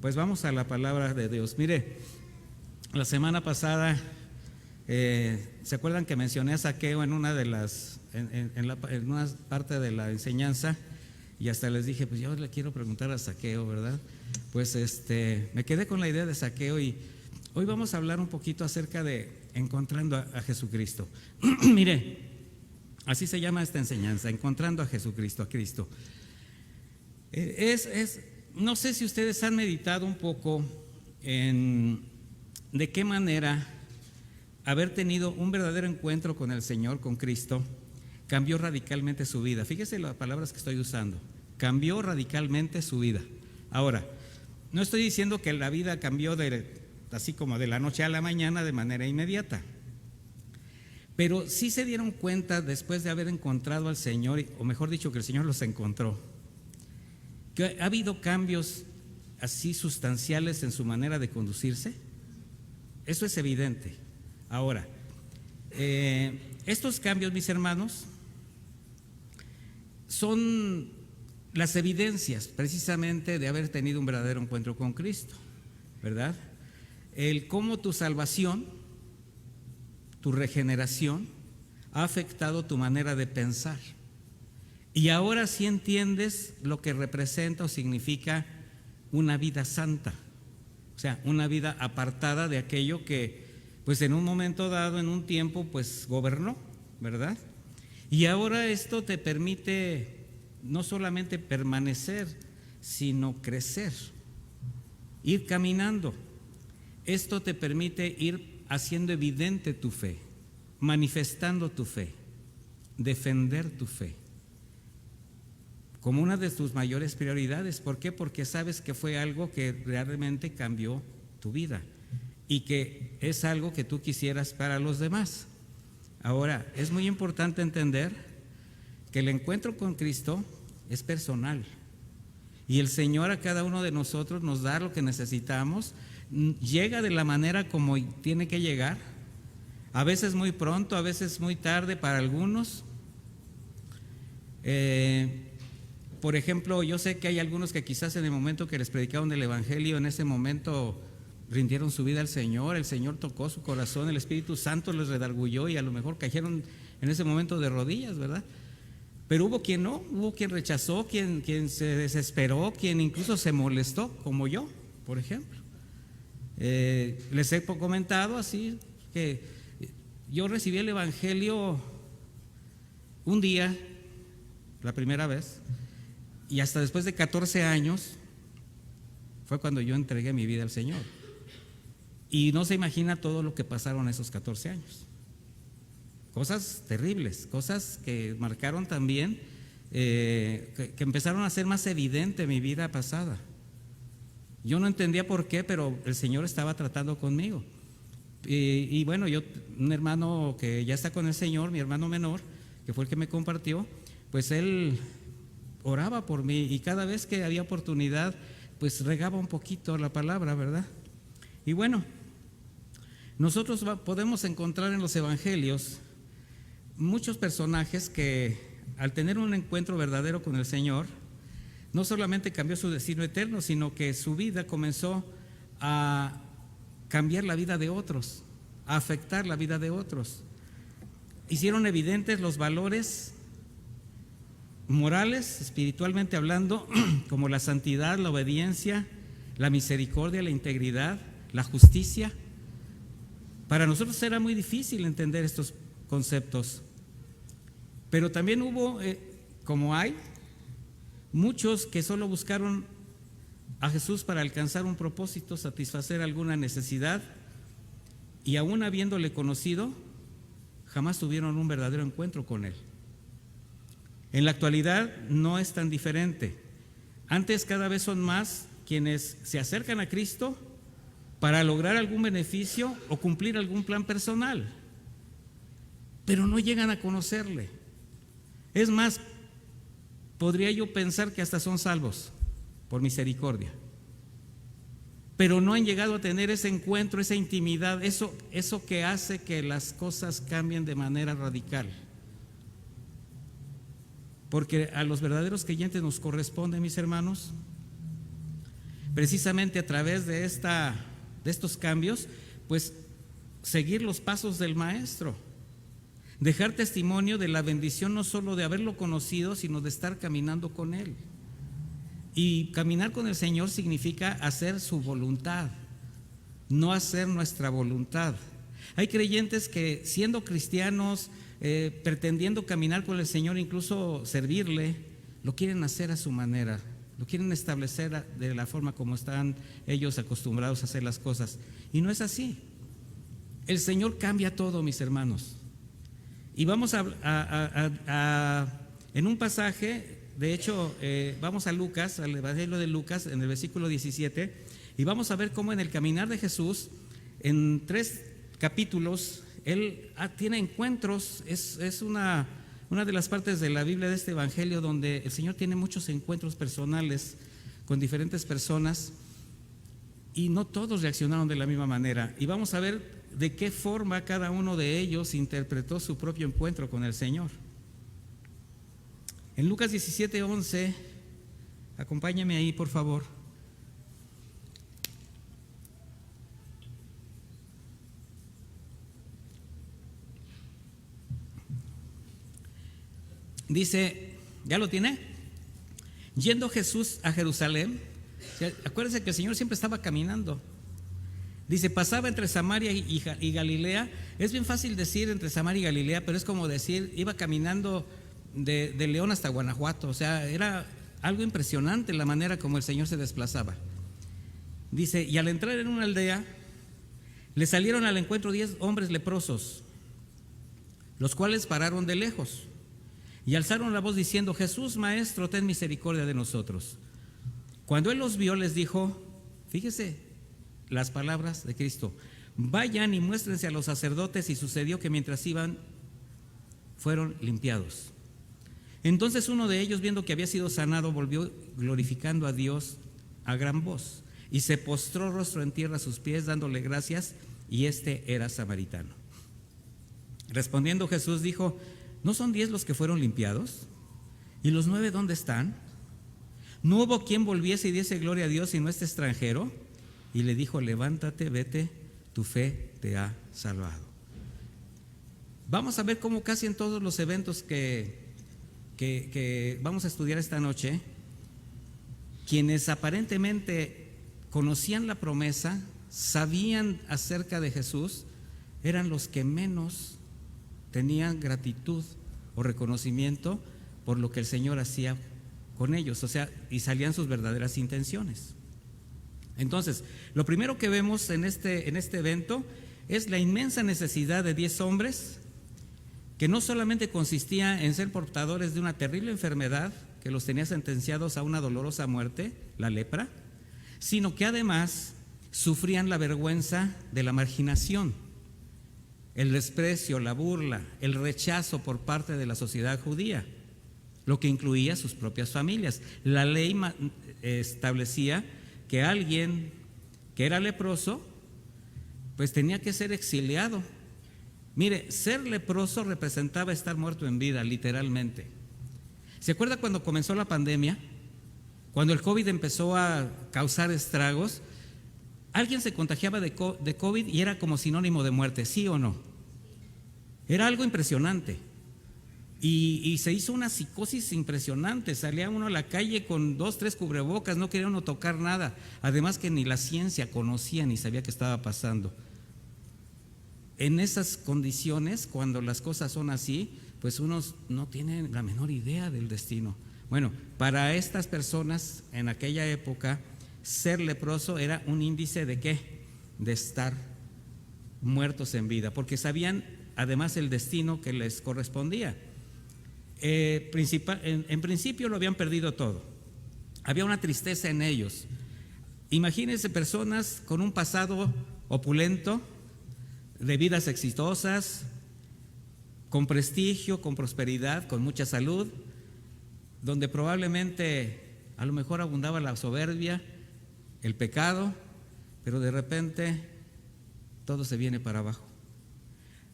Pues vamos a la palabra de Dios. Mire, la semana pasada, ¿se acuerdan que mencioné a Zaqueo en una de las, en una parte de la enseñanza? Y hasta les dije, pues yo le quiero preguntar a Zaqueo, ¿verdad? Pues me quedé con la idea de Zaqueo y hoy vamos a hablar un poquito acerca de encontrando a Jesucristo. Mire, así se llama esta enseñanza, encontrando a Jesucristo, a Cristo. No sé si ustedes han meditado un poco en de qué manera haber tenido un verdadero encuentro con el Señor, con Cristo, cambió radicalmente su vida. Fíjese las palabras que estoy usando, cambió radicalmente su vida. Ahora, no estoy diciendo que la vida cambió así como de la noche a la mañana de manera inmediata, pero sí se dieron cuenta después de haber encontrado al Señor, o mejor dicho, que el Señor los encontró, que ha habido cambios así sustanciales en su manera de conducirse. Eso es evidente. Ahora, estos cambios, mis hermanos, son las evidencias precisamente de haber tenido un verdadero encuentro con Cristo, ¿verdad? El cómo tu salvación, tu regeneración ha afectado tu manera de pensar. Y ahora sí entiendes lo que representa o significa una vida santa, o sea, una vida apartada de aquello que pues en un momento dado, en un tiempo, pues gobernó, ¿verdad? Y ahora esto te permite no solamente permanecer, sino crecer, ir caminando. Esto te permite ir haciendo evidente tu fe, manifestando tu fe, defender tu fe como una de tus mayores prioridades. ¿Por qué? Porque sabes que fue algo que realmente cambió tu vida y que es algo que tú quisieras para los demás. Ahora, es muy importante entender que el encuentro con Cristo es personal y el Señor a cada uno de nosotros nos da lo que necesitamos, llega de la manera como tiene que llegar, a veces muy pronto, a veces muy tarde para algunos. Por ejemplo, yo sé que hay algunos que quizás en el momento que les predicaron el Evangelio, en ese momento rindieron su vida al Señor, el Señor tocó su corazón, el Espíritu Santo les redarguyó y a lo mejor cayeron en ese momento de rodillas, ¿verdad? Pero hubo quien no, hubo quien rechazó, quien se desesperó, quien incluso se molestó, como yo, por ejemplo. Les he comentado así que yo recibí el Evangelio un día, la primera vez, y hasta después de 14 años fue cuando yo entregué mi vida al Señor. Y no se imagina todo lo que pasaron esos 14 años. Cosas terribles, cosas que marcaron también, que empezaron a ser más evidente mi vida pasada. Yo no entendía por qué, pero el Señor estaba tratando conmigo. Y bueno, un hermano que ya está con el Señor, mi hermano menor, que fue el que me compartió, pues él oraba por mí y cada vez que había oportunidad, pues regaba un poquito la palabra, ¿verdad? Y bueno, nosotros podemos encontrar en los evangelios muchos personajes que al tener un encuentro verdadero con el Señor, no solamente cambió su destino eterno, sino que su vida comenzó a cambiar la vida de otros, a afectar la vida de otros. Hicieron evidentes los valores morales, espiritualmente hablando, como la santidad, la obediencia, la misericordia, la integridad, la justicia. Para nosotros era muy difícil entender estos conceptos, pero también hubo, como hay, muchos que solo buscaron a Jesús para alcanzar un propósito, satisfacer alguna necesidad, y aún habiéndole conocido, jamás tuvieron un verdadero encuentro con Él. En la actualidad no es tan diferente. Antes cada vez son más quienes se acercan a Cristo para lograr algún beneficio o cumplir algún plan personal, pero no llegan a conocerle. Es más, podría yo pensar que hasta son salvos por misericordia, pero no han llegado a tener ese encuentro, esa intimidad, eso que hace que las cosas cambien de manera radical. Porque a los verdaderos creyentes nos corresponde, mis hermanos, precisamente a través de estos cambios, pues seguir los pasos del Maestro, dejar testimonio de la bendición no solo de haberlo conocido, sino de estar caminando con Él. Y caminar con el Señor significa hacer su voluntad, no hacer nuestra voluntad. Hay creyentes que, siendo cristianos, pretendiendo caminar con el Señor, incluso servirle, lo quieren hacer a su manera, lo quieren establecer de la forma como están ellos acostumbrados a hacer las cosas. Y no es así. El Señor cambia todo, mis hermanos. Y vamos en un pasaje, de hecho, vamos a Lucas, al Evangelio de Lucas, en el versículo 17, y vamos a ver cómo en el caminar de Jesús, en 3 capítulos, Él tiene encuentros. Es una de las partes de la Biblia de este Evangelio donde el Señor tiene muchos encuentros personales con diferentes personas, y no todos reaccionaron de la misma manera. Y vamos a ver de qué forma cada uno de ellos interpretó su propio encuentro con el Señor. En Lucas 17:11, acompáñame ahí, por favor. Dice, ¿ya lo tiene? Yendo Jesús a Jerusalén, acuérdense que el Señor siempre estaba caminando. Dice, pasaba entre Samaria y Galilea. Es bien fácil decir entre Samaria y Galilea, pero es como decir, iba caminando de León hasta Guanajuato. O sea, era algo impresionante la manera como el Señor se desplazaba. Dice, y al entrar en una aldea, le salieron al encuentro 10 hombres leprosos, los cuales pararon de lejos y alzaron la voz diciendo, Jesús, Maestro, ten misericordia de nosotros. Cuando Él los vio, les dijo, fíjese las palabras de Cristo, vayan y muéstrense a los sacerdotes. Y sucedió que mientras iban, fueron limpiados. Entonces uno de ellos, viendo que había sido sanado, volvió glorificando a Dios a gran voz, y se postró rostro en tierra a sus pies, dándole gracias, y este era samaritano. Respondiendo Jesús dijo, ¿no son 10 los que fueron limpiados? ¿Y los 9 dónde están? ¿No hubo quien volviese y diese gloria a Dios sino este extranjero? Y le dijo, levántate, vete, tu fe te ha salvado. Vamos a ver cómo casi en todos los eventos que vamos a estudiar esta noche, quienes aparentemente conocían la promesa, sabían acerca de Jesús, eran los que menos tenían gratitud o reconocimiento por lo que el Señor hacía con ellos, o sea, y salían sus verdaderas intenciones. Entonces, lo primero que vemos en este evento es la inmensa necesidad de 10 hombres que no solamente consistía en ser portadores de una terrible enfermedad que los tenía sentenciados a una dolorosa muerte, la lepra, sino que además sufrían la vergüenza de la marginación, el desprecio, la burla, el rechazo por parte de la sociedad judía, lo que incluía sus propias familias. La ley establecía que alguien que era leproso, pues tenía que ser exiliado. Mire, ser leproso representaba estar muerto en vida, literalmente. ¿Se acuerda cuando comenzó la pandemia? Cuando el COVID empezó a causar estragos, alguien se contagiaba de COVID y era como sinónimo de muerte, ¿sí o no? Era algo impresionante. Y se hizo una psicosis impresionante. Salía uno a la calle con 2, 3 cubrebocas, no quería uno tocar nada. Además que ni la ciencia conocía ni sabía qué estaba pasando. En esas condiciones, cuando las cosas son así, pues uno no tiene la menor idea del destino. Bueno, para estas personas en aquella época, ser leproso era un índice de ¿qué? De estar muertos en vida, porque sabían además el destino que les correspondía. En principio lo habían perdido todo. Había una tristeza en ellos. Imagínense personas con un pasado opulento, de vidas exitosas, con prestigio, con prosperidad, con mucha salud, donde probablemente a lo mejor abundaba la soberbia, el pecado, pero de repente todo se viene para abajo.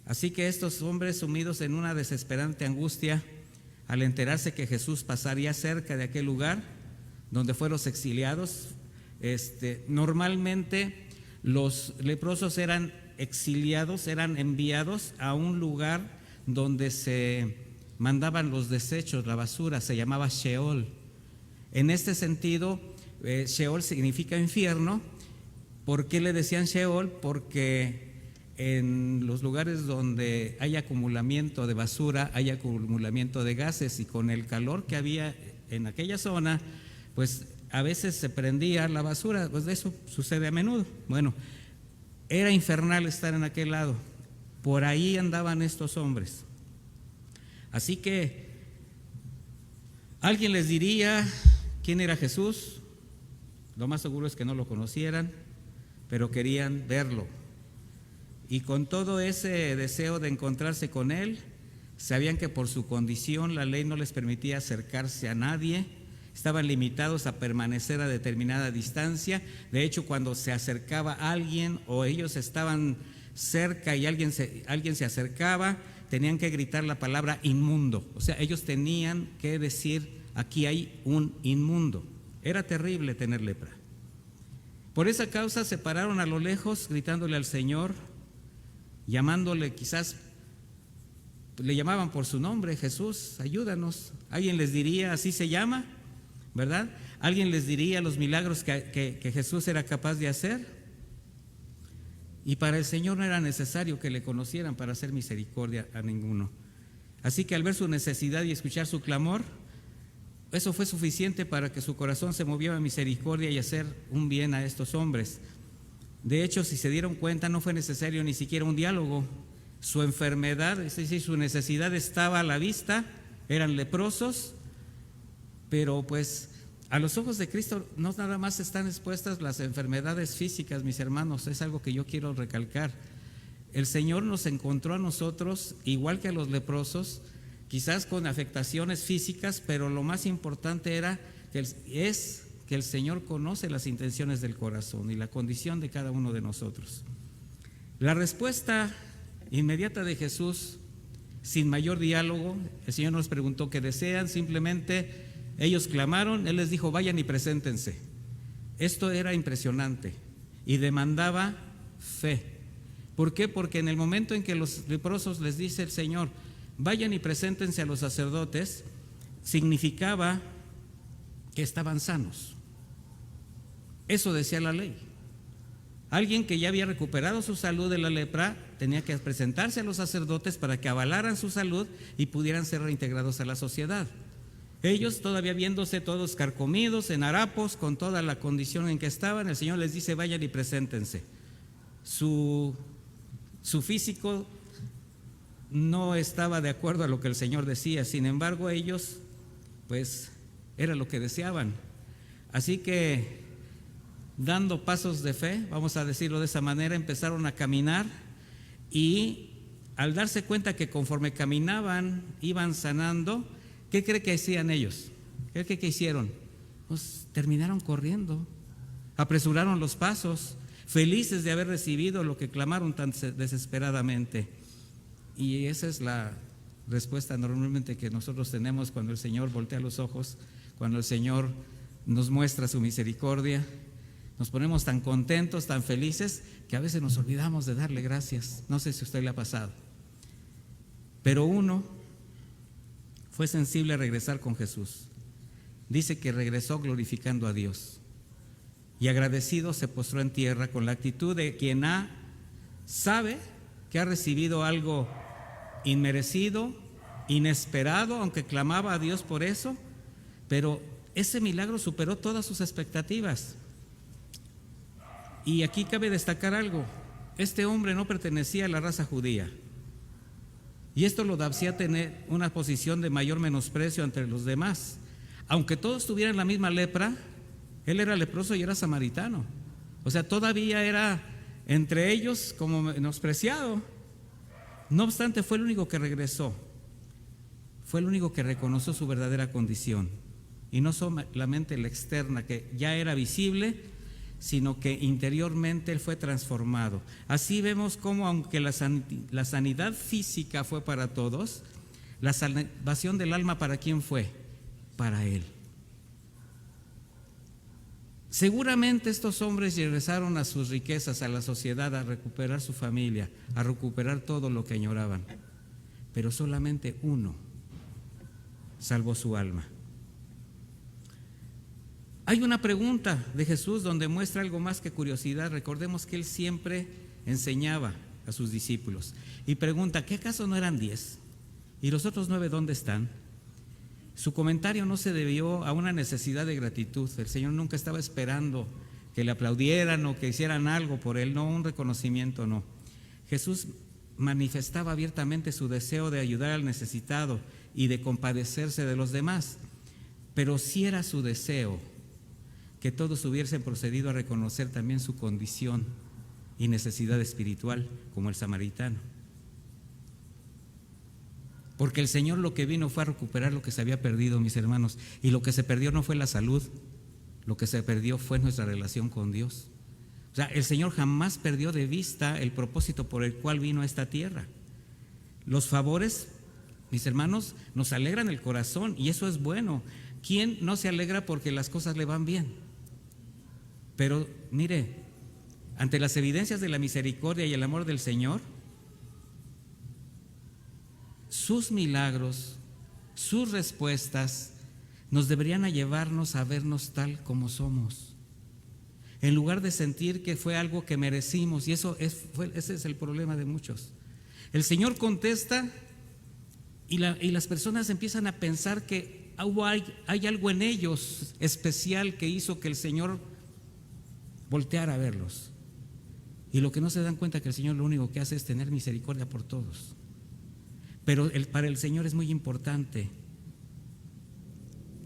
Así que estos hombres, sumidos en una desesperante angustia, al enterarse que Jesús pasaría cerca de aquel lugar donde fueron exiliados, Normalmente los leprosos eran exiliados, eran enviados a un lugar donde se mandaban los desechos, la basura, se llamaba Sheol. En este sentido, Sheol significa infierno. ¿Por qué le decían Sheol? Porque en los lugares donde hay acumulamiento de basura, hay acumulamiento de gases, y con el calor que había en aquella zona, pues a veces se prendía la basura, pues eso sucede a menudo. Bueno, era infernal estar en aquel lado. Por ahí andaban estos hombres. Así que alguien les diría quién era Jesús. Lo más seguro es que no lo conocieran, pero querían verlo. Y con todo ese deseo de encontrarse con Él, sabían que por su condición la ley no les permitía acercarse a nadie, estaban limitados a permanecer a determinada distancia. De hecho, cuando se acercaba a alguien o ellos estaban cerca y alguien se acercaba, tenían que gritar la palabra inmundo. O sea, ellos tenían que decir: aquí hay un inmundo. Era terrible tener lepra. Por esa causa se pararon a lo lejos gritándole al Señor, llamándole, quizás le llamaban por su nombre: Jesús, ayúdanos. Alguien les diría: así se llama, ¿verdad? Alguien les diría los milagros que Jesús era capaz de hacer. Y para el Señor no era necesario que le conocieran para hacer misericordia a ninguno. Así que al ver su necesidad y escuchar su clamor, eso fue suficiente para que su corazón se moviera a misericordia y hacer un bien a estos hombres. De hecho, si se dieron cuenta, no fue necesario ni siquiera un diálogo. Su enfermedad, es decir, su necesidad estaba a la vista, eran leprosos, pero pues a los ojos de Cristo no nada más están expuestas las enfermedades físicas, mis hermanos, es algo que yo quiero recalcar. El Señor nos encontró a nosotros igual que a los leprosos, quizás con afectaciones físicas, pero lo más importante es que el Señor conoce las intenciones del corazón y la condición de cada uno de nosotros. La respuesta inmediata de Jesús, sin mayor diálogo, el Señor nos preguntó qué desean, simplemente ellos clamaron, Él les dijo: vayan y preséntense. Esto era impresionante y demandaba fe. ¿Por qué? Porque en el momento en que los leprosos les dice el Señor: vayan y preséntense a los sacerdotes, significaba que estaban sanos. Eso decía la ley. Alguien que ya había recuperado su salud de la lepra tenía que presentarse a los sacerdotes para que avalaran su salud y pudieran ser reintegrados a la sociedad. Ellos, todavía viéndose todos carcomidos, en harapos, con toda la condición en que estaban, el Señor les dice: vayan y preséntense. Su físico no estaba de acuerdo a lo que el Señor decía, sin embargo ellos, pues, era lo que deseaban. Así que, dando pasos de fe, vamos a decirlo de esa manera, empezaron a caminar, y al darse cuenta que conforme caminaban, iban sanando, ¿qué cree que hacían ellos? ¿Qué cree que hicieron? Pues terminaron corriendo, apresuraron los pasos, felices de haber recibido lo que clamaron tan desesperadamente. Y esa es la respuesta normalmente que nosotros tenemos cuando el Señor voltea los ojos, cuando el Señor nos muestra su misericordia. Nos ponemos tan contentos, tan felices, que a veces nos olvidamos de darle gracias. No sé si a usted le ha pasado. Pero uno fue sensible a regresar con Jesús. Dice que regresó glorificando a Dios. Y agradecido se postró en tierra con la actitud de quien sabe que ha recibido algo inmerecido, inesperado, aunque clamaba a Dios por eso, pero ese milagro superó todas sus expectativas. Y aquí cabe destacar algo: este hombre no pertenecía a la raza judía, y esto lo hacía tener una posición de mayor menosprecio entre los demás. Aunque todos tuvieran la misma lepra, él era leproso y era samaritano, o sea, todavía era entre ellos como menospreciado. No obstante, fue el único que regresó, fue el único que reconoció su verdadera condición, y no solamente la externa, que ya era visible, sino que interiormente él fue transformado. Así vemos cómo, aunque la sanidad física fue para todos, la salvación del alma, ¿para quién fue? Para él. Seguramente estos hombres regresaron a sus riquezas, a la sociedad, a recuperar su familia, a recuperar todo lo que añoraban, pero solamente uno salvó su alma. Hay una pregunta de Jesús donde muestra algo más que curiosidad. Recordemos que Él siempre enseñaba a sus discípulos y pregunta: ¿qué acaso no eran 10? ¿Y los otros 9 dónde están? Su comentario no se debió a una necesidad de gratitud. El Señor nunca estaba esperando que le aplaudieran o que hicieran algo por Él, no, un reconocimiento, no. Jesús manifestaba abiertamente su deseo de ayudar al necesitado y de compadecerse de los demás, pero sí era su deseo que todos hubiesen procedido a reconocer también su condición y necesidad espiritual, como el samaritano. Porque el Señor lo que vino fue a recuperar lo que se había perdido, mis hermanos, y lo que se perdió no fue la salud, lo que se perdió fue nuestra relación con Dios. O sea, el Señor jamás perdió de vista el propósito por el cual vino a esta tierra. Los favores, mis hermanos, nos alegran el corazón y eso es bueno. ¿Quién no se alegra porque las cosas le van bien? Pero mire, ante las evidencias de la misericordia y el amor del Señor, sus milagros, sus respuestas nos deberían llevarnos a vernos tal como somos, en lugar de sentir que fue algo que merecimos. Y ese es el problema de muchos. El Señor contesta y las personas empiezan a pensar que hay algo en ellos especial que hizo que el Señor volteara a verlos. Y lo que no se dan cuenta que el Señor lo único que hace es tener misericordia por todos. Pero para el Señor es muy importante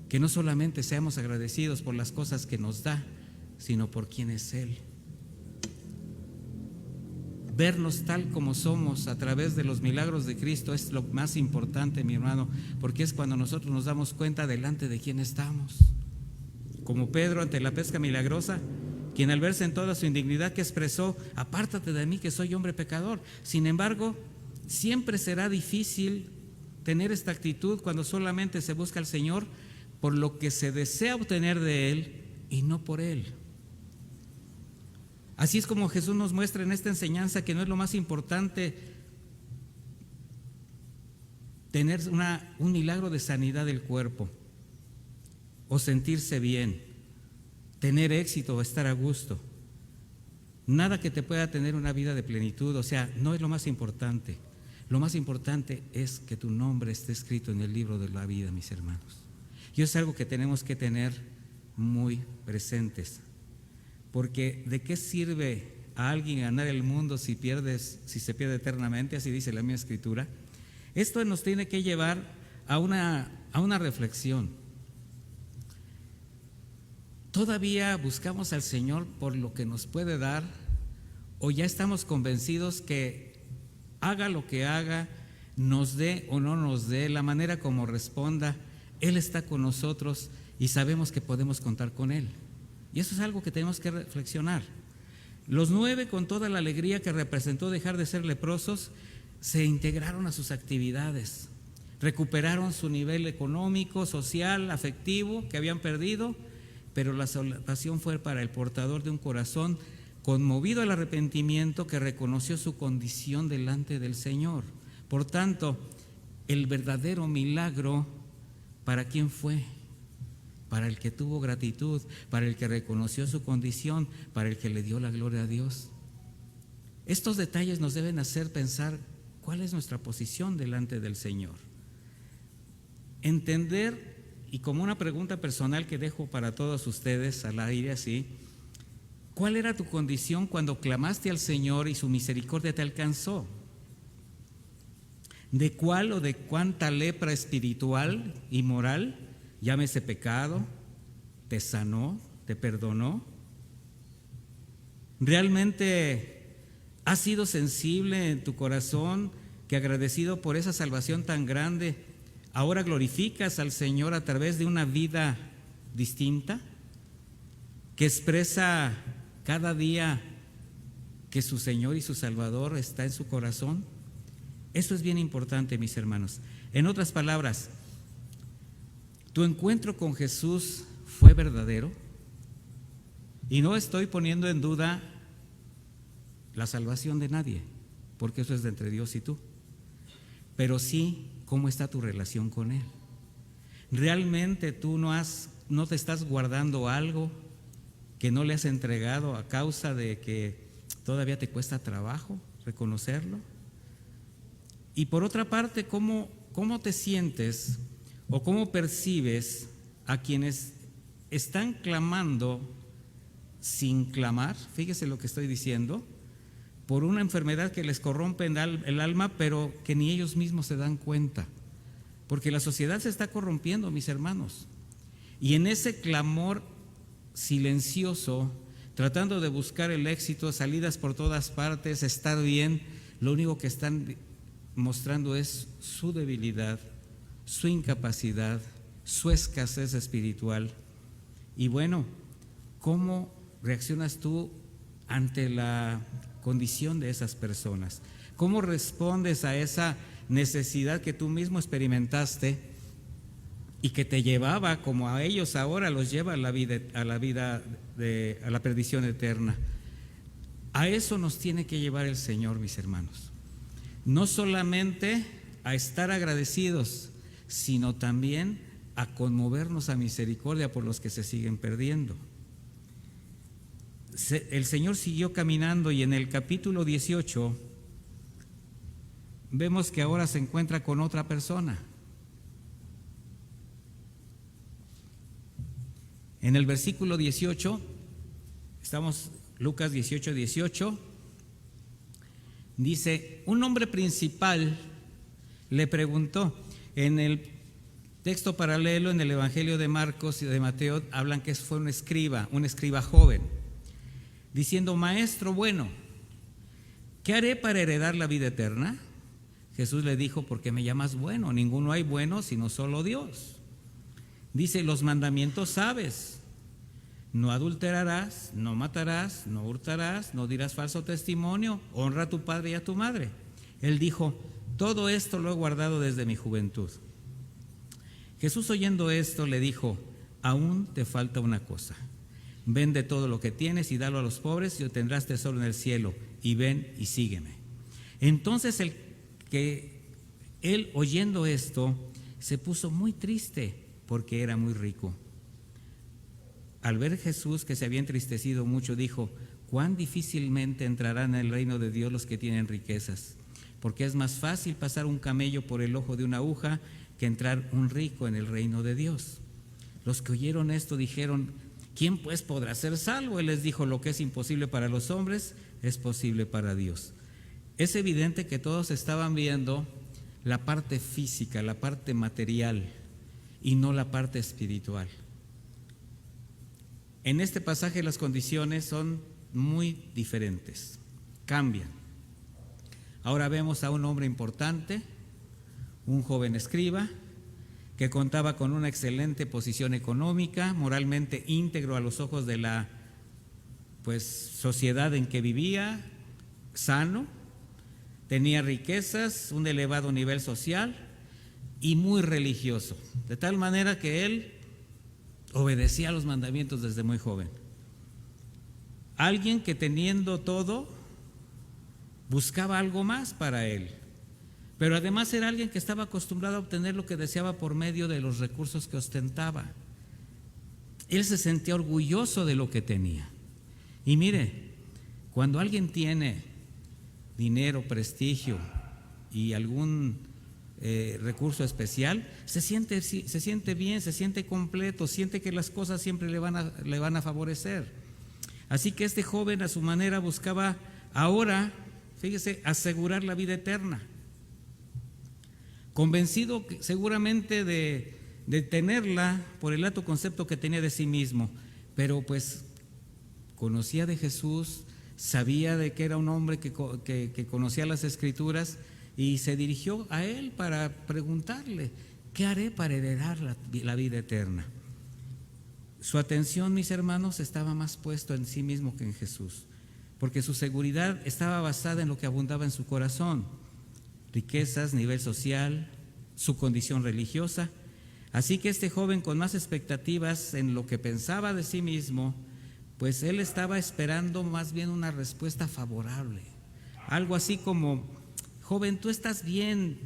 que no solamente seamos agradecidos por las cosas que nos da, sino por quién es Él. Vernos tal como somos a través de los milagros de Cristo es lo más importante, mi hermano, porque es cuando nosotros nos damos cuenta delante de quién estamos. Como Pedro ante la pesca milagrosa, quien al verse en toda su indignidad que expresó: apártate de mí que soy hombre pecador. Sin embargo, siempre será difícil tener esta actitud cuando solamente se busca al Señor por lo que se desea obtener de Él y no por Él. Así es como Jesús nos muestra en esta enseñanza que no es lo más importante tener un milagro de sanidad del cuerpo o sentirse bien, tener éxito o estar a gusto. Nada que te pueda tener una vida de plenitud, o sea, no es lo más importante. Lo más importante es que tu nombre esté escrito en el libro de la vida, mis hermanos. Y eso es algo que tenemos que tener muy presentes, porque ¿de qué sirve a alguien ganar el mundo si se pierde eternamente? Así dice la misma Escritura. Esto nos tiene que llevar a una reflexión. ¿Todavía buscamos al Señor por lo que nos puede dar, o ya estamos convencidos que haga lo que haga, nos dé o no nos dé, la manera como responda, Él está con nosotros y sabemos que podemos contar con Él? Y eso es algo que tenemos que reflexionar. Los 9, con toda la alegría que representó dejar de ser leprosos, se integraron a sus actividades, recuperaron su nivel económico, social, afectivo que habían perdido, pero la salvación fue para el portador de un corazón conmovido al arrepentimiento, que reconoció su condición delante del Señor. Por tanto, el verdadero milagro, ¿para quién fue? Para el que tuvo gratitud, para el que reconoció su condición, para el que le dio la gloria a Dios. Estos detalles nos deben hacer pensar cuál es nuestra posición delante del Señor. Entender, y como una pregunta personal que dejo para todos ustedes al aire así: ¿cuál era tu condición cuando clamaste al Señor y su misericordia te alcanzó? ¿De cuál o de cuánta lepra espiritual y moral, llámese pecado, te sanó, te perdonó? ¿Realmente has sido sensible en tu corazón que, agradecido por esa salvación tan grande, ahora glorificas al Señor a través de una vida distinta, que expresa cada día que su Señor y su Salvador está en su corazón? Eso es bien importante, mis hermanos. En otras palabras, ¿tu encuentro con Jesús fue verdadero? Y no estoy poniendo en duda la salvación de nadie, porque eso es de entre Dios y tú. Pero sí, ¿cómo está tu relación con Él? ¿Realmente tú no te estás guardando algo que no le has entregado a causa de que todavía te cuesta trabajo reconocerlo? Y por otra parte, ¿cómo te sientes o cómo percibes a quienes están clamando sin clamar? Fíjese lo que estoy diciendo, por una enfermedad que les corrompe el alma, pero que ni ellos mismos se dan cuenta, porque la sociedad se está corrompiendo, mis hermanos, y en ese clamor silencioso, tratando de buscar el éxito, salidas por todas partes, estar bien, lo único que están mostrando es su debilidad, su incapacidad, su escasez espiritual. Y bueno, ¿cómo reaccionas tú ante la condición de esas personas? ¿Cómo respondes a esa necesidad que tú mismo experimentaste y que te llevaba, como a ellos ahora los lleva a la perdición eterna? A eso nos tiene que llevar el Señor, mis hermanos. No solamente a estar agradecidos, sino también a conmovernos a misericordia por los que se siguen perdiendo. El Señor siguió caminando y en el capítulo 18 vemos que ahora se encuentra con otra persona. En el versículo 18, estamos Lucas 18, dice, un hombre principal le preguntó. En el texto paralelo, en el Evangelio de Marcos y de Mateo, hablan que fue un escriba joven, diciendo, maestro bueno, ¿qué haré para heredar la vida eterna? Jesús le dijo, ¿por qué me llamas bueno? Ninguno hay bueno sino solo Dios. Dice, los mandamientos sabes: no adulterarás, no matarás, no hurtarás, no dirás falso testimonio, honra a tu padre y a tu madre. Él dijo, todo esto lo he guardado desde mi juventud. Jesús, oyendo esto, le dijo, aún te falta una cosa. Vende todo lo que tienes y dalo a los pobres y obtendrás tesoro en el cielo, y ven y sígueme. Entonces él oyendo esto se puso muy triste porque era muy rico. Al ver Jesús que se había entristecido mucho, dijo, cuán difícilmente entrarán en el reino de Dios los que tienen riquezas, porque es más fácil pasar un camello por el ojo de una aguja que entrar un rico en el reino de Dios. Los que oyeron esto dijeron, ¿quién pues podrá ser salvo? Él les dijo, lo que es imposible para los hombres es posible para Dios. Es evidente que todos estaban viendo la parte física, la parte material, y no la parte espiritual. En este pasaje las condiciones son muy diferentes, cambian. Ahora vemos a un hombre importante, un joven escriba, que contaba con una excelente posición económica, moralmente íntegro a los ojos de la sociedad en que vivía, sano, tenía riquezas, un elevado nivel social y muy religioso, de tal manera que él obedecía a los mandamientos desde muy joven. Alguien que teniendo todo, buscaba algo más para él, pero además era alguien que estaba acostumbrado a obtener lo que deseaba por medio de los recursos que ostentaba. Él se sentía orgulloso de lo que tenía. Y mire, cuando alguien tiene dinero, prestigio y algún recurso especial, se siente bien, se siente completo, siente que las cosas siempre le van a favorecer. Así que este joven a su manera buscaba ahora, fíjese, asegurar la vida eterna, convencido seguramente de tenerla por el alto concepto que tenía de sí mismo, pero pues conocía de Jesús, sabía de que era un hombre que conocía las Escrituras, y se dirigió a él para preguntarle, ¿qué haré para heredar la vida eterna? Su atención, mis hermanos, estaba más puesto en sí mismo que en Jesús, porque su seguridad estaba basada en lo que abundaba en su corazón: riquezas, nivel social, su condición religiosa. Así que este joven, con más expectativas en lo que pensaba de sí mismo, pues él estaba esperando más bien una respuesta favorable. Algo así como: joven, tú estás bien,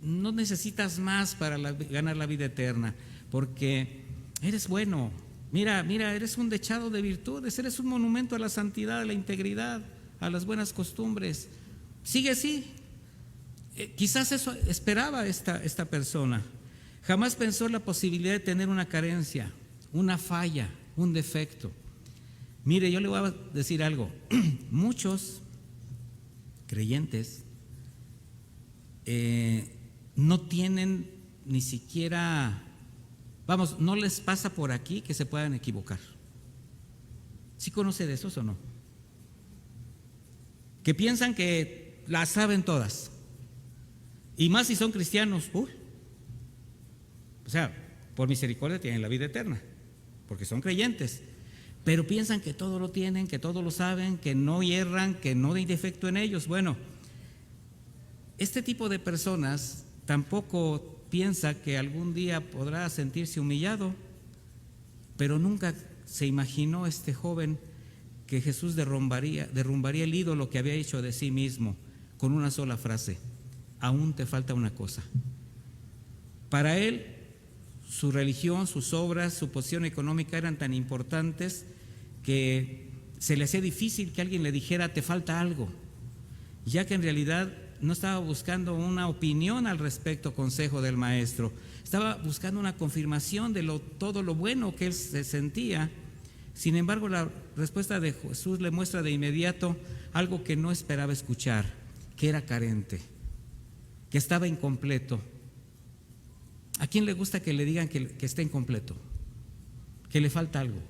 no necesitas más para ganar la vida eterna, porque eres bueno. Mira, eres un dechado de virtudes, eres un monumento a la santidad, a la integridad, a las buenas costumbres. Sigue así. Quizás eso esperaba esta persona. Jamás pensó en la posibilidad de tener una carencia, una falla, un defecto. Mire, yo le voy a decir algo. Muchos creyentes no tienen ni siquiera, no les pasa por aquí que se puedan equivocar. ¿Sí conoce de esos o no? Que piensan que las saben todas, y más si son cristianos. O sea, por misericordia tienen la vida eterna, porque son creyentes, pero piensan que todo lo tienen, que todo lo saben, que no hierran, que no hay defecto en ellos. Bueno, este tipo de personas tampoco piensa que algún día podrá sentirse humillado, pero nunca se imaginó este joven que Jesús derrumbaría el ídolo que había hecho de sí mismo con una sola frase: aún te falta una cosa. Para él, su religión, sus obras, su posición económica eran tan importantes que se le hacía difícil que alguien le dijera: te falta algo, ya que en realidad no estaba buscando una opinión al respecto, consejo del maestro, estaba buscando una confirmación de todo lo bueno que él se sentía. Sin embargo, la respuesta de Jesús le muestra de inmediato algo que no esperaba escuchar: que era carente, que estaba incompleto. ¿A quién le gusta que le digan que está incompleto, que le falta algo?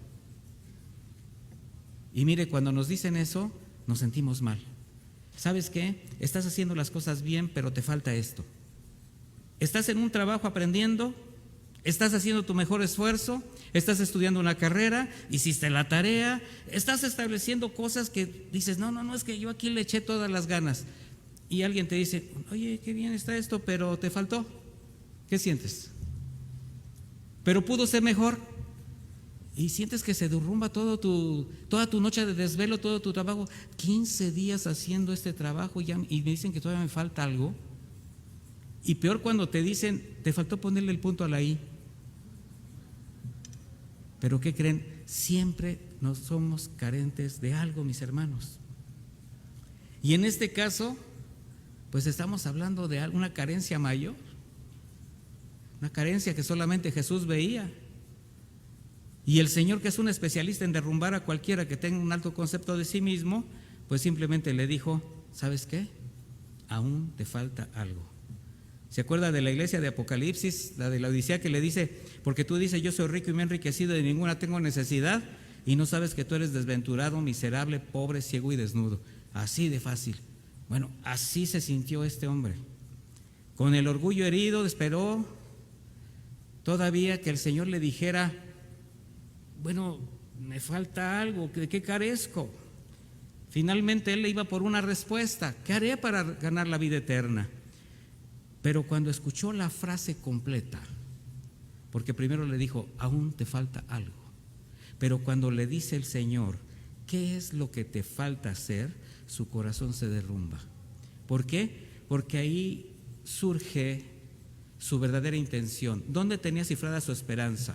Y mire, cuando nos dicen eso, nos sentimos mal. ¿Sabes qué? Estás haciendo las cosas bien, pero te falta esto. Estás en un trabajo aprendiendo, estás haciendo tu mejor esfuerzo, estás estudiando una carrera, hiciste la tarea, estás estableciendo cosas que dices: no, es que yo aquí le eché todas las ganas. Y alguien te dice: oye, qué bien está esto, pero te faltó. ¿Qué sientes? Pero pudo ser mejor. Y sientes que se derrumba toda tu noche de desvelo, todo tu trabajo. 15 días haciendo este trabajo y me dicen que todavía me falta algo. Y peor cuando te dicen: te faltó ponerle el punto a la I. Pero ¿qué creen? Siempre nos somos carentes de algo, mis hermanos. Y en este caso, pues estamos hablando de una carencia mayor, una carencia que solamente Jesús veía. Y el Señor, que es un especialista en derrumbar a cualquiera que tenga un alto concepto de sí mismo, pues simplemente le dijo: ¿sabes qué? Aún te falta algo. ¿Se acuerda de la iglesia de Apocalipsis, la de la Odisea, que le dice: porque tú dices, yo soy rico y me he enriquecido, de ninguna tengo necesidad, y no sabes que tú eres desventurado, miserable, pobre, ciego y desnudo? Así de fácil. Bueno, así se sintió este hombre. Con el orgullo herido, esperó todavía que el Señor le dijera: bueno, me falta algo, ¿de qué carezco? Finalmente él le iba por una respuesta: ¿qué haré para ganar la vida eterna? Pero cuando escuchó la frase completa, porque primero le dijo: aún te falta algo, pero cuando le dice el Señor: ¿qué es lo que te falta hacer?, su corazón se derrumba. ¿Por qué? Porque ahí surge su verdadera intención. ¿Dónde tenía cifrada su esperanza?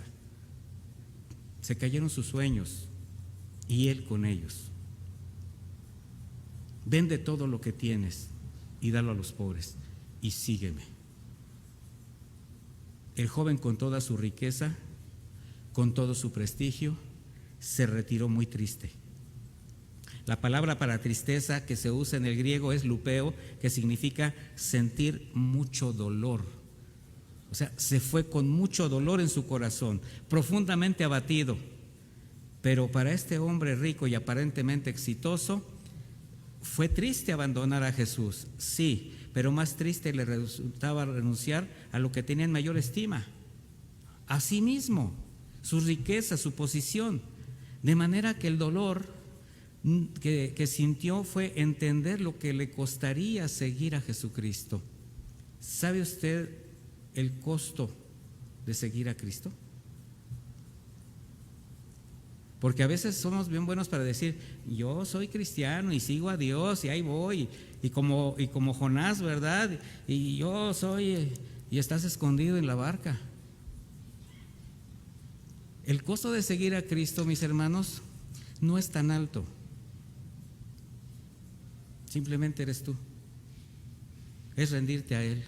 Se cayeron sus sueños y él con ellos. Vende todo lo que tienes y dalo a los pobres y sígueme. El joven, con toda su riqueza, con todo su prestigio, se retiró muy triste. La palabra para tristeza que se usa en el griego es lupeo, que significa sentir mucho dolor. O sea, se fue con mucho dolor en su corazón, profundamente abatido. Pero para este hombre rico y aparentemente exitoso, fue triste abandonar a Jesús, sí, pero más triste le resultaba renunciar a lo que tenía en mayor estima: a sí mismo, su riqueza, su posición. De manera que el dolor que sintió fue entender lo que le costaría seguir a Jesucristo. ¿Sabe usted el costo de seguir a Cristo? Porque a veces somos bien buenos para decir, yo soy cristiano y sigo a Dios y ahí voy, y como Jonás, ¿verdad? Y yo soy, y estás escondido en la barca. El costo de seguir a Cristo, mis hermanos, no es tan alto. Simplemente eres tú. Es rendirte a Él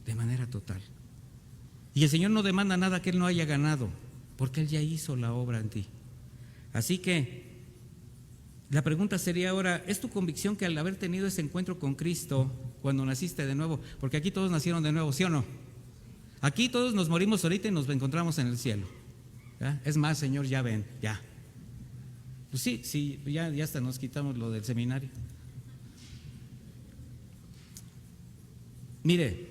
de manera total. Y el Señor no demanda nada que Él no haya ganado, porque Él ya hizo la obra en ti. Así que la pregunta sería ahora, ¿es tu convicción que al haber tenido ese encuentro con Cristo cuando naciste de nuevo? Porque aquí todos nacieron de nuevo, ¿sí o no? Aquí todos nos morimos ahorita y nos encontramos en el cielo. ¿Ya? Es más, Señor, ya ven, ya. Pues sí, ya hasta nos quitamos lo del seminario. Mire,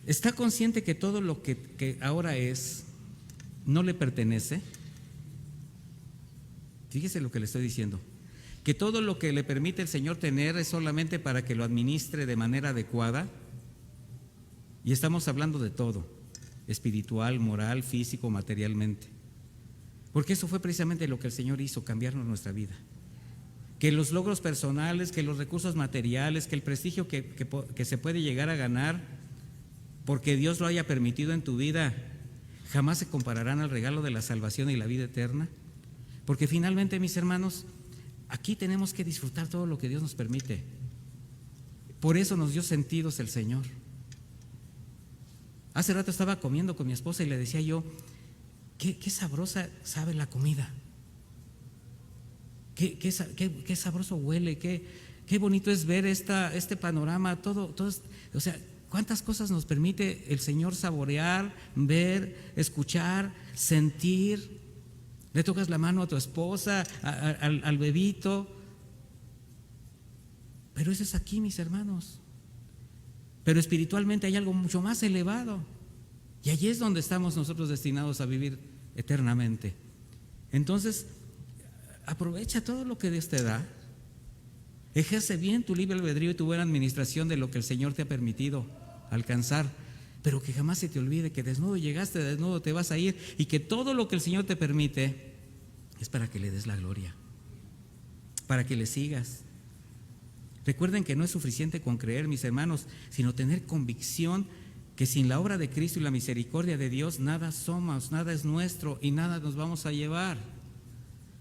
¿está consciente que todo lo que ahora es no le pertenece? Fíjese lo que le estoy diciendo, que todo lo que le permite el Señor tener es solamente para que lo administre de manera adecuada. Y estamos hablando de todo, espiritual, moral, físico, materialmente. Porque eso fue precisamente lo que el Señor hizo, cambiarnos nuestra vida. Que los logros personales, que los recursos materiales, que el prestigio que se puede llegar a ganar, porque Dios lo haya permitido en tu vida, jamás se compararán al regalo de la salvación y la vida eterna. Porque finalmente, mis hermanos, aquí tenemos que disfrutar todo lo que Dios nos permite. Por eso nos dio sentidos el Señor. Hace rato estaba comiendo con mi esposa y le decía yo, qué sabrosa sabe la comida. Qué sabroso huele, qué bonito es ver este panorama, todo, o sea, cuántas cosas nos permite el Señor saborear, ver, escuchar, sentir. Le tocas la mano a tu esposa, al bebito. Pero eso es aquí, mis hermanos. Pero espiritualmente hay algo mucho más elevado. Y allí es donde estamos nosotros destinados a vivir eternamente. Entonces, aprovecha todo lo que Dios te da. Ejerce bien tu libre albedrío y tu buena administración de lo que el Señor te ha permitido alcanzar. Pero que jamás se te olvide que desnudo llegaste, desnudo te vas a ir, y que todo lo que el Señor te permite es para que le des la gloria, para que le sigas. Recuerden que no es suficiente con creer, mis hermanos, sino tener convicción que sin la obra de Cristo y la misericordia de Dios nada somos, nada es nuestro y nada nos vamos a llevar.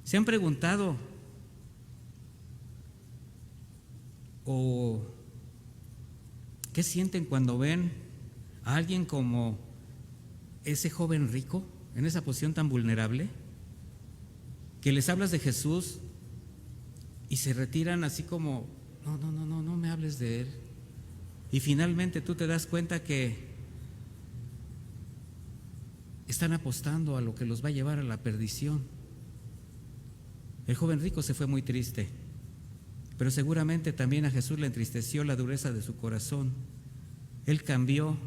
¿Se han preguntado o qué sienten cuando ven a alguien como ese joven rico en esa posición tan vulnerable, que les hablas de Jesús y se retiran así como no me hables de Él? Y finalmente tú te das cuenta que están apostando a lo que los va a llevar a la perdición. El joven rico se fue muy triste, pero seguramente también a Jesús le entristeció la dureza de su corazón. Él cambió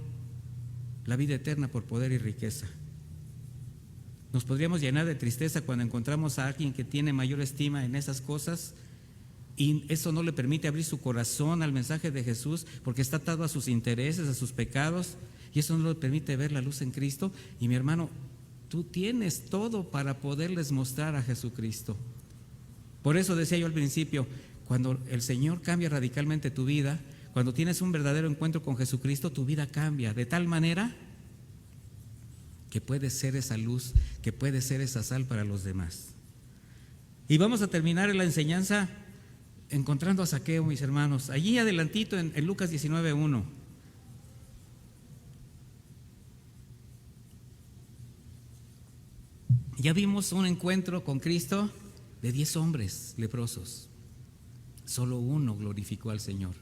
la vida eterna por poder y riqueza. Nos podríamos llenar de tristeza cuando encontramos a alguien que tiene mayor estima en esas cosas y eso no le permite abrir su corazón al mensaje de Jesús porque está atado a sus intereses, a sus pecados, y eso no le permite ver la luz en Cristo. Y mi hermano, tú tienes todo para poderles mostrar a Jesucristo. Por eso decía yo al principio, cuando el Señor cambia radicalmente tu vida, cuando tienes un verdadero encuentro con Jesucristo, tu vida cambia de tal manera que puedes ser esa luz, que puedes ser esa sal para los demás. Y vamos a terminar la enseñanza encontrando a Zaqueo, mis hermanos. Allí adelantito en Lucas 19:1. Ya vimos un encuentro con Cristo de 10 hombres leprosos. Solo uno glorificó al Señor.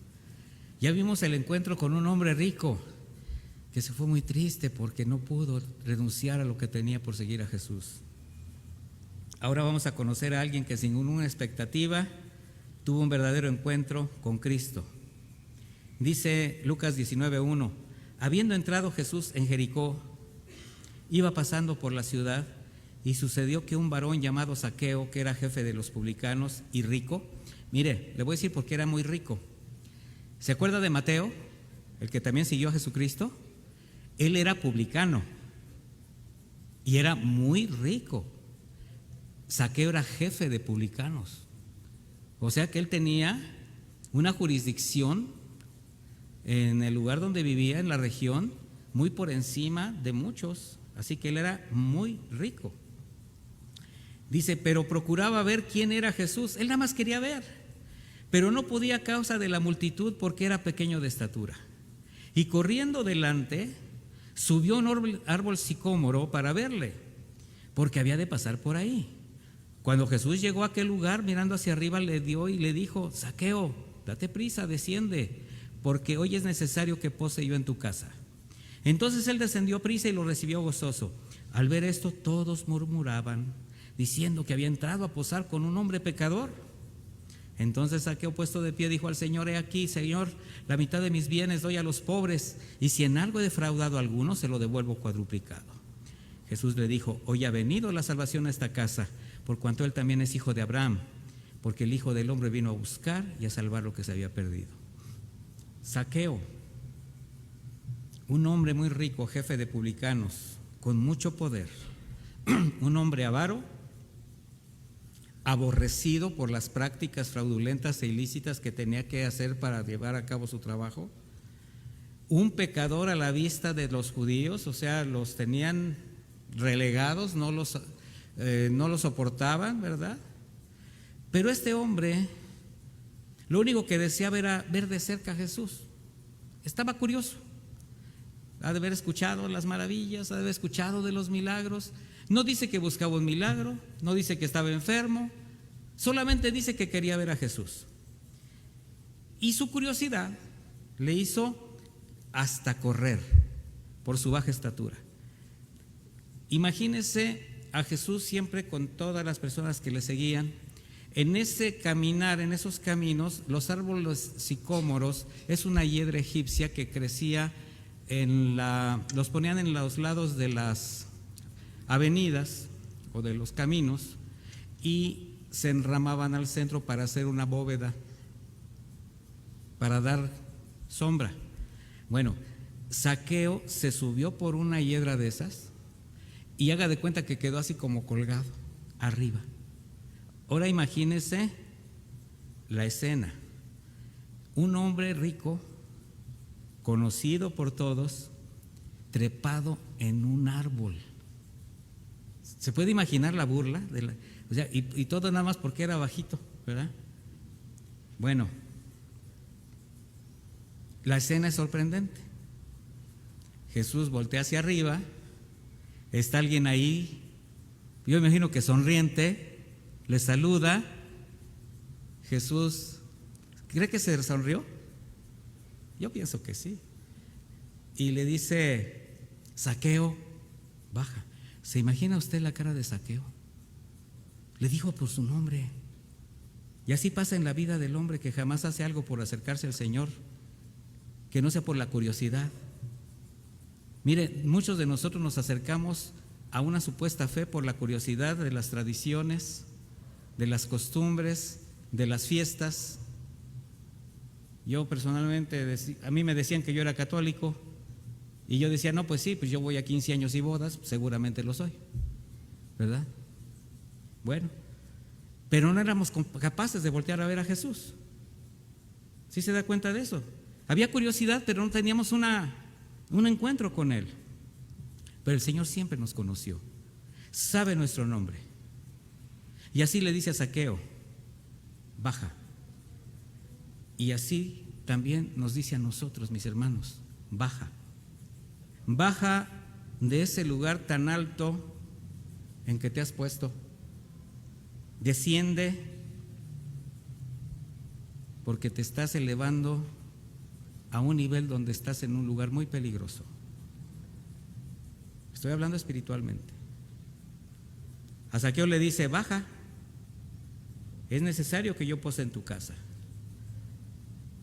Ya vimos el encuentro con un hombre rico que se fue muy triste porque no pudo renunciar a lo que tenía por seguir a Jesús. Ahora vamos a conocer a alguien que sin ninguna expectativa tuvo un verdadero encuentro con Cristo. Dice Lucas 19:1: habiendo entrado Jesús en Jericó, iba pasando por la ciudad, y sucedió que un varón llamado Zaqueo, que era jefe de los publicanos y rico, mire, le voy a decir por qué era muy rico. ¿Se acuerda de Mateo, el que también siguió a Jesucristo? Él era publicano y era muy rico. Zaqueo era jefe de publicanos, o sea que él tenía una jurisdicción en el lugar donde vivía, en la región, muy por encima de muchos, así que él era muy rico. Dice, pero procuraba ver quién era Jesús. Él nada más quería ver, pero no podía a causa de la multitud porque era pequeño de estatura. Y corriendo delante, subió a un árbol sicómoro para verle, porque había de pasar por ahí. Cuando Jesús llegó a aquel lugar, mirando hacia arriba, le dio y le dijo, Zaqueo, date prisa, desciende, porque hoy es necesario que pose yo en tu casa. Entonces él descendió prisa y lo recibió gozoso. Al ver esto, todos murmuraban, diciendo que había entrado a posar con un hombre pecador. Entonces Zaqueo, puesto de pie, dijo al Señor, he aquí, Señor, la mitad de mis bienes doy a los pobres, y si en algo he defraudado a alguno, se lo devuelvo cuadruplicado. Jesús le dijo, hoy ha venido la salvación a esta casa, por cuanto él también es hijo de Abraham, porque el Hijo del Hombre vino a buscar y a salvar lo que se había perdido. Zaqueo, un hombre muy rico, jefe de publicanos, con mucho poder, un hombre avaro, aborrecido por las prácticas fraudulentas e ilícitas que tenía que hacer para llevar a cabo su trabajo, un pecador a la vista de los judíos, o sea, los tenían relegados, no los soportaban, ¿verdad? Pero este hombre lo único que deseaba era ver de cerca a Jesús. Estaba curioso, ha de haber escuchado las maravillas, ha de haber escuchado de los milagros. No dice que buscaba un milagro, no dice que estaba enfermo, solamente dice que quería ver a Jesús. Y su curiosidad le hizo hasta correr por su baja estatura. Imagínese a Jesús siempre con todas las personas que le seguían. En ese caminar, en esos caminos, los árboles sicómoros es una hiedra egipcia que crecía los ponían en los lados de las avenidas o de los caminos y se enramaban al centro para hacer una bóveda, para dar sombra. Bueno, Zaqueo se subió por una hiedra de esas y haga de cuenta que quedó así como colgado arriba. Ahora imagínese la escena: un hombre rico, conocido por todos, trepado en un árbol. ¿Se puede imaginar la burla? Y todo nada más porque era bajito, ¿verdad? Bueno, la escena es sorprendente. Jesús voltea hacia arriba, está alguien ahí, yo imagino que sonriente, le saluda. Jesús, ¿cree que se sonrió? Yo pienso que sí. Y le dice, Zaqueo, baja. ¿Se imagina usted la cara de Zaqueo? Le dijo por su nombre. Y así pasa en la vida del hombre que jamás hace algo por acercarse al Señor, que no sea por la curiosidad. Mire, muchos de nosotros nos acercamos a una supuesta fe por la curiosidad de las tradiciones, de las costumbres, de las fiestas. Yo personalmente, a mí me decían que yo era católico y yo decía, no, pues sí, pues yo voy a 15 años y bodas, seguramente lo soy, ¿verdad? Bueno, pero no éramos capaces de voltear a ver a Jesús. ¿Sí se da cuenta de eso? Había curiosidad, pero no teníamos un encuentro con Él. Pero el Señor siempre nos conoció, sabe nuestro nombre. Y así le dice a Zaqueo, baja. Y así también nos dice a nosotros, mis hermanos, baja. Baja de ese lugar tan alto en que te has puesto. Desciende, porque te estás elevando a un nivel donde estás en un lugar muy peligroso. Estoy hablando espiritualmente. A Zaqueo le dice, baja, es necesario que yo pose en tu casa.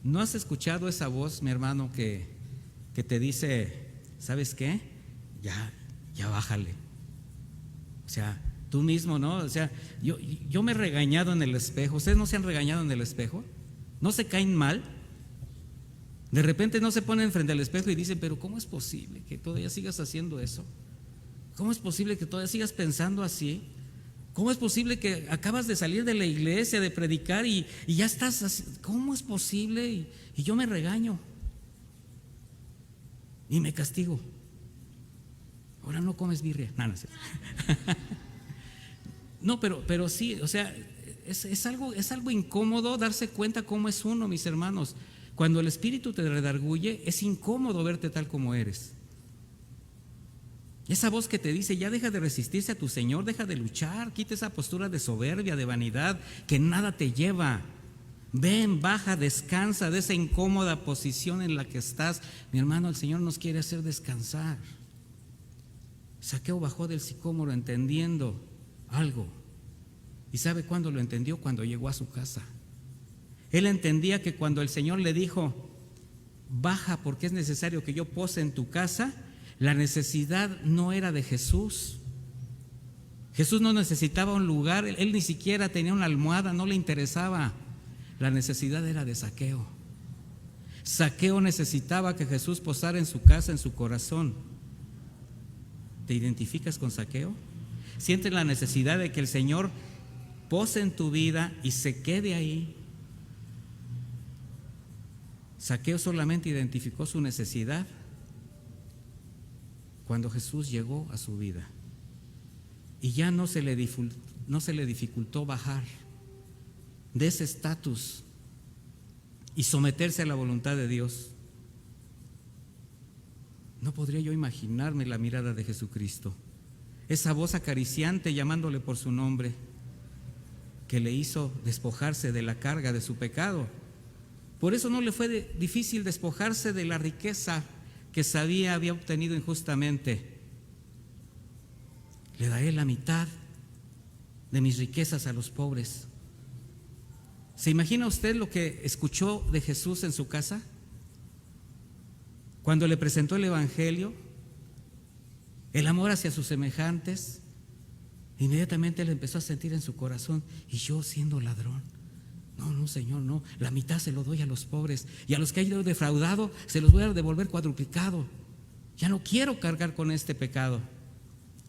¿No has escuchado esa voz, mi hermano, que te dice, ¿sabes qué? Ya bájale. O sea, tú mismo, ¿no? O sea, yo me he regañado en el espejo. ¿Ustedes no se han regañado en el espejo? ¿No se caen mal? De repente no se ponen frente al espejo y dicen, pero ¿cómo es posible que todavía sigas haciendo eso? ¿Cómo es posible que todavía sigas pensando así? ¿Cómo es posible que acabas de salir de la iglesia, de predicar y ya estás así? ¿Cómo es posible? Y yo me regaño y me castigo. Ahora no comes birria. No, no sé. No, pero sí, o sea, es algo incómodo darse cuenta cómo es uno, mis hermanos. Cuando el Espíritu te redarguye, es incómodo verte tal como eres. Esa voz que te dice, ya deja de resistirse a tu Señor, deja de luchar, quita esa postura de soberbia, de vanidad, que nada te lleva. Ven, baja, descansa de esa incómoda posición en la que estás. Mi hermano, el Señor nos quiere hacer descansar. Zaqueo bajó del sicómoro entendiendo algo. ¿Y sabe cuándo lo entendió? Cuando llegó a su casa. Él entendía que cuando el Señor le dijo, baja porque es necesario que yo pose en tu casa, la necesidad no era de Jesús. Jesús no necesitaba un lugar, él ni siquiera tenía una almohada, no le interesaba. La necesidad era de Zaqueo. Zaqueo necesitaba que Jesús posara en su casa, en su corazón. ¿Te identificas con Zaqueo? ¿Sientes la necesidad de que el Señor pose en tu vida y se quede ahí? Zaqueo solamente identificó su necesidad cuando Jesús llegó a su vida y ya no se le dificultó bajar de ese estatus y someterse a la voluntad de Dios. No podría yo imaginarme la mirada de Jesucristo, esa voz acariciante llamándole por su nombre, que le hizo despojarse de la carga de su pecado. Por eso no le fue difícil despojarse de la riqueza que había obtenido injustamente. Le daré la mitad de mis riquezas a los pobres. ¿Se imagina usted lo que escuchó de Jesús en su casa? Cuando le presentó el Evangelio, el amor hacia sus semejantes, inmediatamente él empezó a sentir en su corazón, y yo siendo ladrón, no, Señor, no, la mitad se lo doy a los pobres, y a los que he defraudado se los voy a devolver cuadruplicado. Ya no quiero cargar con este pecado.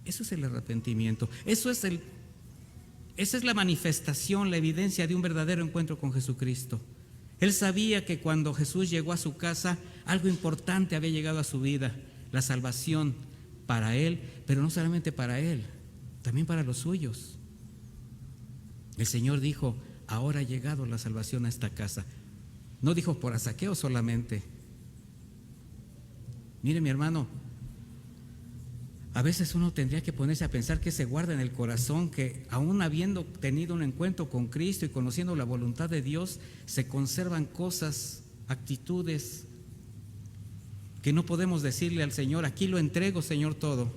Eso es el arrepentimiento, esa es la manifestación, la evidencia de un verdadero encuentro con Jesucristo. Él sabía que cuando Jesús llegó a su casa, algo importante había llegado a su vida, la salvación para él, pero no solamente para él, también para los suyos. El Señor dijo, ahora ha llegado la salvación a esta casa. No dijo por Zaqueo solamente. Mire, mi hermano, a veces uno tendría que ponerse a pensar qué se guarda en el corazón, que aún habiendo tenido un encuentro con Cristo y conociendo la voluntad de Dios, se conservan cosas, actitudes que no podemos decirle al Señor, aquí lo entrego, Señor, todo.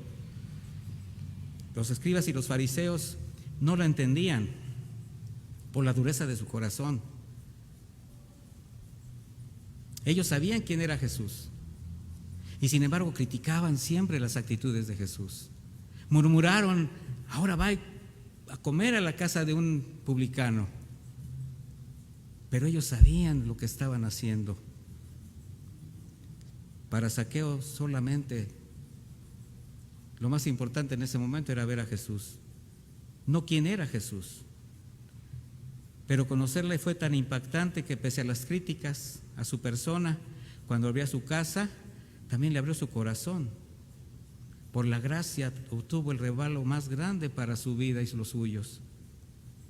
Los escribas y los fariseos no lo entendían por la dureza de su corazón. Ellos sabían quién era Jesús y sin embargo criticaban siempre las actitudes de Jesús. Murmuraron, ahora va a comer a la casa de un publicano. Pero ellos sabían lo que estaban haciendo. Para Zaqueo solamente lo más importante en ese momento era ver a Jesús, no quién era Jesús. Pero conocerle fue tan impactante que pese a las críticas a su persona, cuando abrió su casa, también le abrió su corazón. Por la gracia obtuvo el regalo más grande para su vida y los suyos.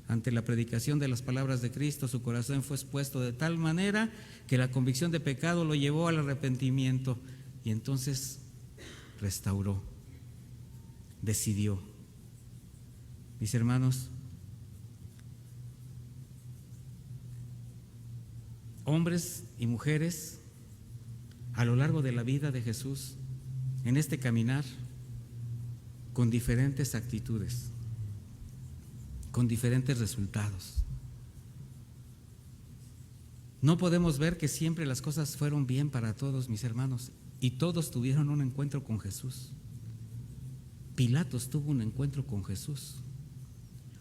Ante la predicación de las palabras de Cristo, su corazón fue expuesto de tal manera que la convicción de pecado lo llevó al arrepentimiento y entonces restauró, decidió. Mis hermanos, hombres y mujeres a lo largo de la vida de Jesús, en este caminar, con diferentes actitudes, con diferentes resultados. No podemos ver que siempre las cosas fueron bien para todos, mis hermanos, y todos tuvieron un encuentro con Jesús. Pilatos tuvo un encuentro con Jesús.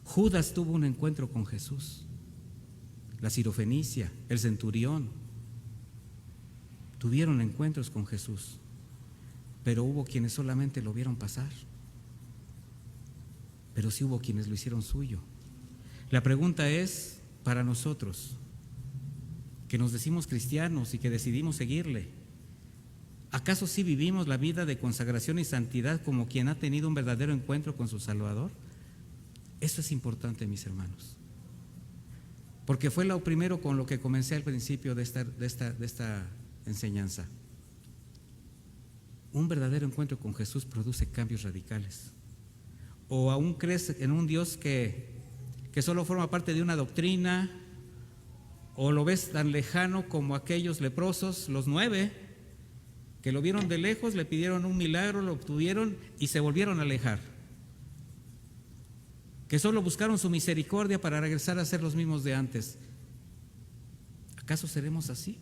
Judas tuvo un encuentro con Jesús. La sirofenicia, el centurión, tuvieron encuentros con Jesús, pero hubo quienes solamente lo vieron pasar, pero sí hubo quienes lo hicieron suyo. La pregunta es para nosotros, que nos decimos cristianos y que decidimos seguirle, ¿acaso sí vivimos la vida de consagración y santidad como quien ha tenido un verdadero encuentro con su Salvador? Eso es importante, mis hermanos, porque fue lo primero con lo que comencé al principio de esta enseñanza. Un verdadero encuentro con Jesús produce cambios radicales. ¿O aún crees en un Dios que solo forma parte de una doctrina? ¿O lo ves tan lejano como aquellos leprosos, los 9, que lo vieron de lejos, le pidieron un milagro, lo obtuvieron y se volvieron a alejar? Que solo buscaron su misericordia para regresar a ser los mismos de antes. ¿Acaso seremos así?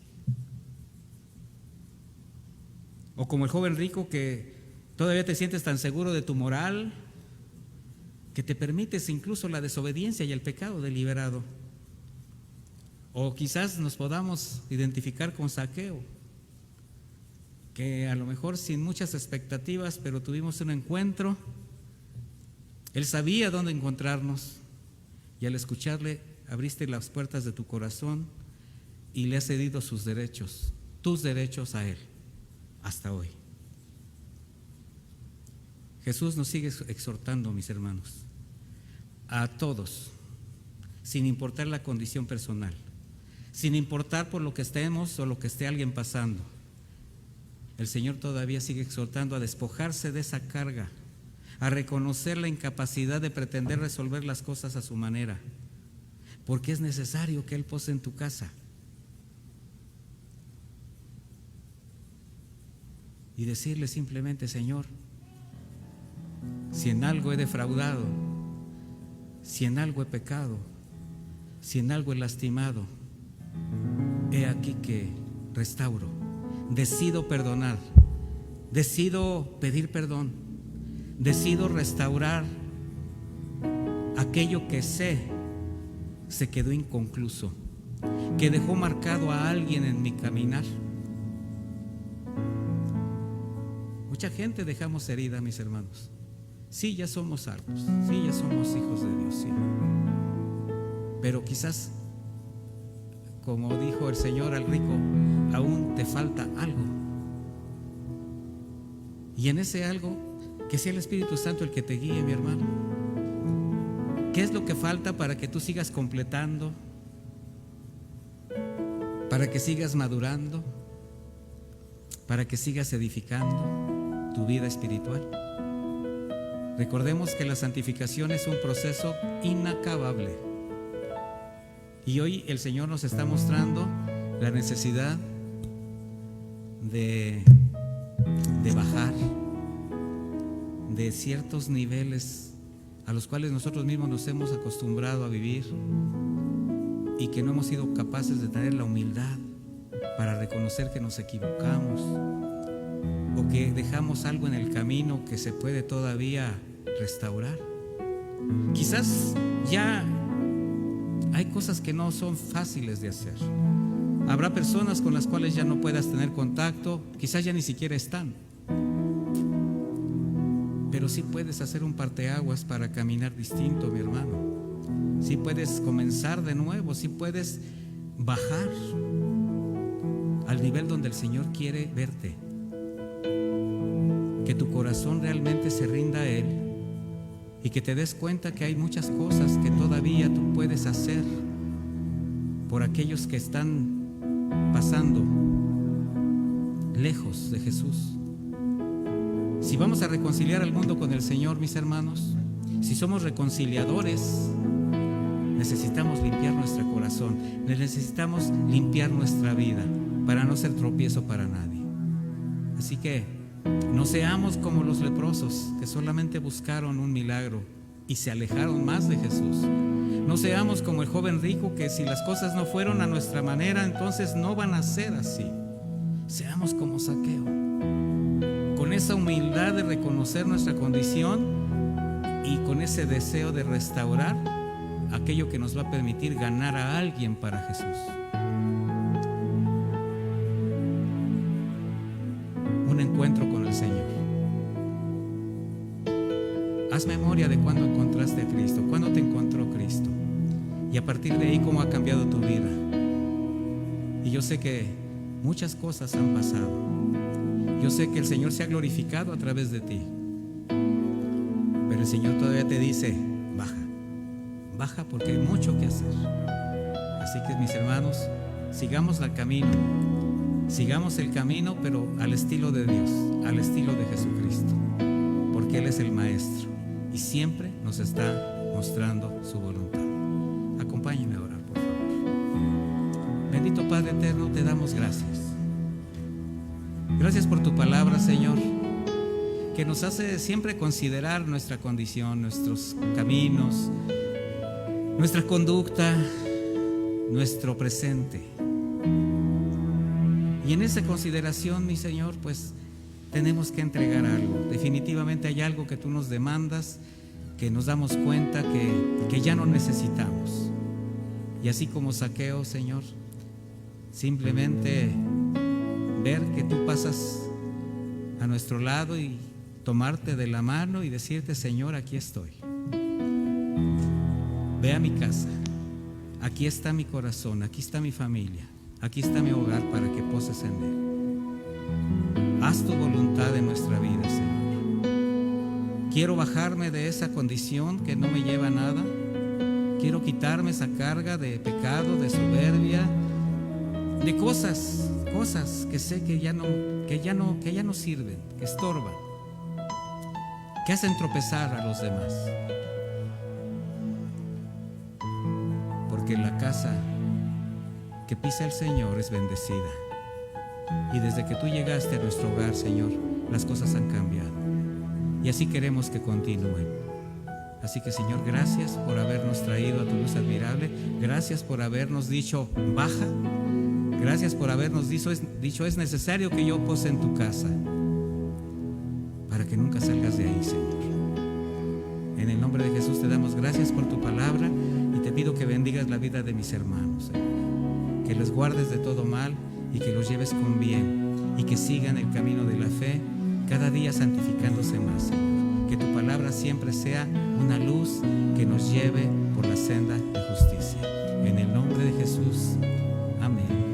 O como el joven rico, que todavía te sientes tan seguro de tu moral que te permites incluso la desobediencia y el pecado deliberado. O quizás nos podamos identificar con Zaqueo, que a lo mejor sin muchas expectativas, pero tuvimos un encuentro. Él sabía dónde encontrarnos y al escucharle abriste las puertas de tu corazón y le has cedido sus derechos, tus derechos a Él, hasta hoy. Jesús nos sigue exhortando, mis hermanos, a todos, sin importar la condición personal, sin importar por lo que estemos o lo que esté alguien pasando. El Señor todavía sigue exhortando a despojarse de esa carga, a reconocer la incapacidad de pretender resolver las cosas a su manera, porque es necesario que Él pose en tu casa. Y decirle simplemente: Señor, si en algo he defraudado, si en algo he pecado, si en algo he lastimado, he aquí que restauro, decido perdonar, decido pedir perdón, decido restaurar aquello que sé se quedó inconcluso, que dejó marcado a alguien en mi caminar. Mucha gente dejamos herida, mis hermanos. Sí, ya somos salvos, sí, ya somos hijos de Dios, sí. Pero quizás, como dijo el Señor al rico, aún te falta algo. Y en ese algo, que sea el Espíritu Santo el que te guíe, mi hermano. ¿Qué es lo que falta para que tú sigas completando? Para que sigas madurando, para que sigas edificando tu vida espiritual. Recordemos que la santificación es un proceso inacabable. Y hoy el Señor nos está mostrando la necesidad de bajar de ciertos niveles a los cuales nosotros mismos nos hemos acostumbrado a vivir y que no hemos sido capaces de tener la humildad para reconocer que nos equivocamos o que dejamos algo en el camino que se puede todavía restaurar. Quizás ya hay cosas que no son fáciles de hacer. Habrá personas con las cuales ya no puedas tener contacto, quizás ya ni siquiera están. Pero sí puedes hacer un parteaguas para caminar distinto, mi hermano. Sí puedes comenzar de nuevo, sí puedes bajar al nivel donde el Señor quiere verte. Que tu corazón realmente se rinda a Él y que te des cuenta que hay muchas cosas que todavía tú puedes hacer por aquellos que están pasando lejos de Jesús. Si vamos a reconciliar al mundo con el Señor, mis hermanos, si somos reconciliadores, necesitamos limpiar nuestro corazón, necesitamos limpiar nuestra vida para no ser tropiezo para nadie. Así que no seamos como los leprosos que solamente buscaron un milagro y se alejaron más de Jesús. No seamos como el joven rico que si las cosas no fueron a nuestra manera, entonces no van a ser así. Seamos como Zaqueo, con esa humildad de reconocer nuestra condición y con ese deseo de restaurar aquello que nos va a permitir ganar a alguien para Jesús. Un encuentro con el Señor. Haz memoria de cuando encontraste encontraste a Cristo? ¿Cuándo te encontró Cristo? Y a partir de ahí, ¿cómo ha cambiado tu vida? Y yo sé que muchas cosas han pasado. Yo sé que el Señor se ha glorificado a través de ti. Pero el Señor todavía te dice, baja, baja porque hay mucho que hacer. Así que, mis hermanos, sigamos el camino, pero al estilo de Dios, al estilo de Jesucristo, porque Él es el Maestro y siempre nos está mostrando su voluntad. Acompáñenme a orar, por favor. Bendito Padre eterno, te damos gracias. Gracias por tu palabra, Señor, que nos hace siempre considerar nuestra condición, nuestros caminos, nuestra conducta, nuestro presente. Y en esa consideración, mi Señor, pues tenemos que entregar algo. Definitivamente hay algo que tú nos demandas, que nos damos cuenta que ya no necesitamos. Y así como Zaqueo, Señor, simplemente ver que tú pasas a nuestro lado y tomarte de la mano y decirte, Señor, aquí estoy. Ve a mi casa, aquí está mi corazón, aquí está mi familia, aquí está mi hogar para que poses en él. Haz tu voluntad en nuestra vida, Señor. Quiero bajarme de esa condición que no me lleva a nada. Quiero quitarme esa carga de pecado, de soberbia, de cosas que sé que ya no sirven, que estorban, que hacen tropezar a los demás. Porque la casa que pisa el Señor es bendecida. Y desde que tú llegaste a nuestro hogar, Señor, las cosas han cambiado. Y así queremos que continúen. Así que, Señor, gracias por habernos traído a tu luz admirable. Gracias por habernos dicho, baja. Gracias por habernos dicho, es necesario que yo pose en tu casa, para que nunca salgas de ahí, Señor. En el nombre de Jesús te damos gracias por tu palabra y te pido que bendigas la vida de mis hermanos, Señor. Que los guardes de todo mal y que los lleves con bien y que sigan el camino de la fe, cada día santificándose más, Señor. Que tu palabra siempre sea una luz que nos lleve por la senda de justicia. En el nombre de Jesús, amén.